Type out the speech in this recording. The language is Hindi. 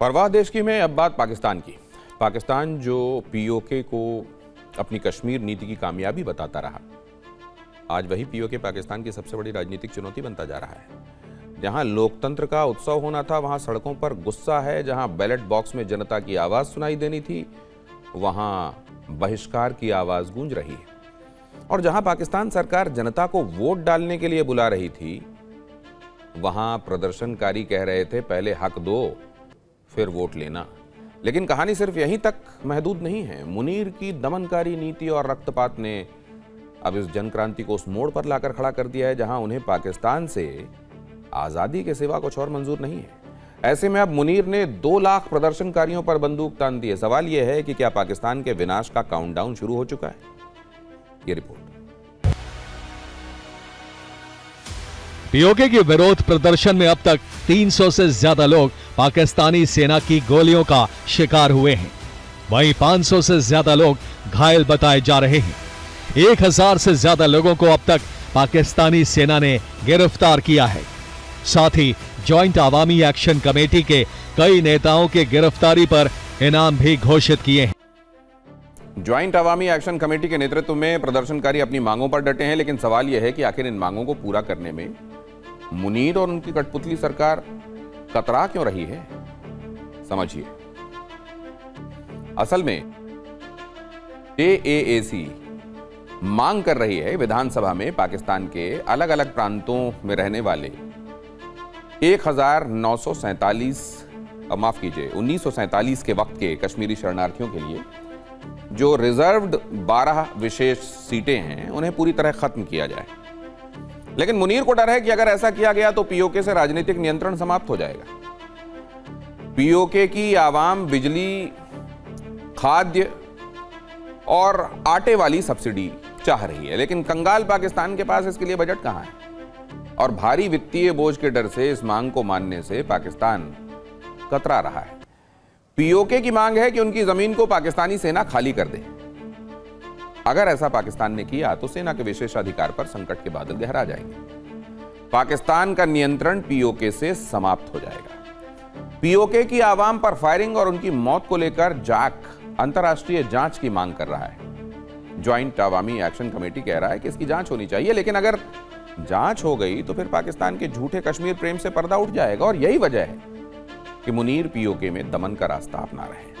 परवाह देश की में अब बात पाकिस्तान की। पाकिस्तान जो पीओके को अपनी कश्मीर नीति की कामयाबी बताता रहा, आज वही पीओके पाकिस्तान की सबसे बड़ी राजनीतिक चुनौती बनता जा रहा है। जहां लोकतंत्र का उत्सव होना था वहां सड़कों पर गुस्सा है, जहां बैलेट बॉक्स में जनता की आवाज सुनाई देनी थी वहां बहिष्कार की आवाज गूंज रही है। और जहां पाकिस्तान सरकार जनता को वोट डालने के लिए बुला रही थी वहां प्रदर्शनकारी कह रहे थे पहले हक दो फिर वोट लेना। लेकिन कहानी सिर्फ यहीं तक महदूद नहीं है। मुनीर की दमनकारी नीति और रक्तपात ने अब इस जनक्रांति को उस मोड़ पर लाकर खड़ा कर दिया है जहां उन्हें पाकिस्तान से आजादी के सिवा कुछ और मंजूर नहीं है। ऐसे में अब मुनीर ने 2 लाख प्रदर्शनकारियों पर बंदूक तान दी है। सवाल यह है कि क्या पाकिस्तान के विनाश का काउंटडाउन शुरू हो चुका है? ये रिपोर्ट। पीओके के विरोध प्रदर्शन में अब तक 300 से ज्यादा लोग पाकिस्तानी सेना की गोलियों का शिकार हुए हैं। वहीं 500 से ज्यादा लोग घायल बताए जा रहे हैं। 1000 से ज्यादा लोगों को अब तक पाकिस्तानी सेना ने गिरफ्तार किया है। साथ ही जॉइंट अवामी एक्शन कमेटी के कई नेताओं के गिरफ्तारी पर इनाम भी घोषित किए हैं। ज्वाइंट अवामी एक्शन कमेटी के नेतृत्व में प्रदर्शनकारी अपनी मांगों पर डटे हैं, लेकिन सवाल यह है कि आखिर इन मांगों को पूरा करने में मुनीर और उनकी कठपुतली सरकार कतरा क्यों रही है? समझिए। असल में AAAC मांग कर रही है विधानसभा में पाकिस्तान के अलग अलग प्रांतों में रहने वाले 1947 के वक्त के कश्मीरी शरणार्थियों के लिए जो रिजर्व्ड 12 विशेष सीटें हैं उन्हें पूरी तरह खत्म किया जाए। लेकिन मुनीर को डर है कि अगर ऐसा किया गया तो पीओके से राजनीतिक नियंत्रण समाप्त हो जाएगा। पीओके की आवाम बिजली, खाद्य और आटे वाली सब्सिडी चाह रही है, लेकिन कंगाल पाकिस्तान के पास इसके लिए बजट कहां है? और भारी वित्तीय बोझ के डर से इस मांग को मानने से पाकिस्तान कतरा रहा है। पीओके की मांग है कि उनकी जमीन को पाकिस्तानी सेना खाली कर दे। अगर ऐसा पाकिस्तान ने किया तो सेना के विशेषाधिकार पर संकट के बादल गहरा जाएंगे। पाकिस्तान का नियंत्रण पीओके से समाप्त हो जाएगा। पीओके की आवाम पर फायरिंग और उनकी मौत को लेकर जाक अंतर्राष्ट्रीय जांच की मांग कर रहा है। ज्वाइंट अवामी एक्शन कमेटी कह रहा है कि इसकी जांच होनी चाहिए, लेकिन अगर जांच हो गई तो फिर पाकिस्तान के झूठे कश्मीर प्रेम से पर्दा उठ जाएगा। और यही वजह है कि मुनीर पीओके में दमन का रास्ता अपना रहे हैं।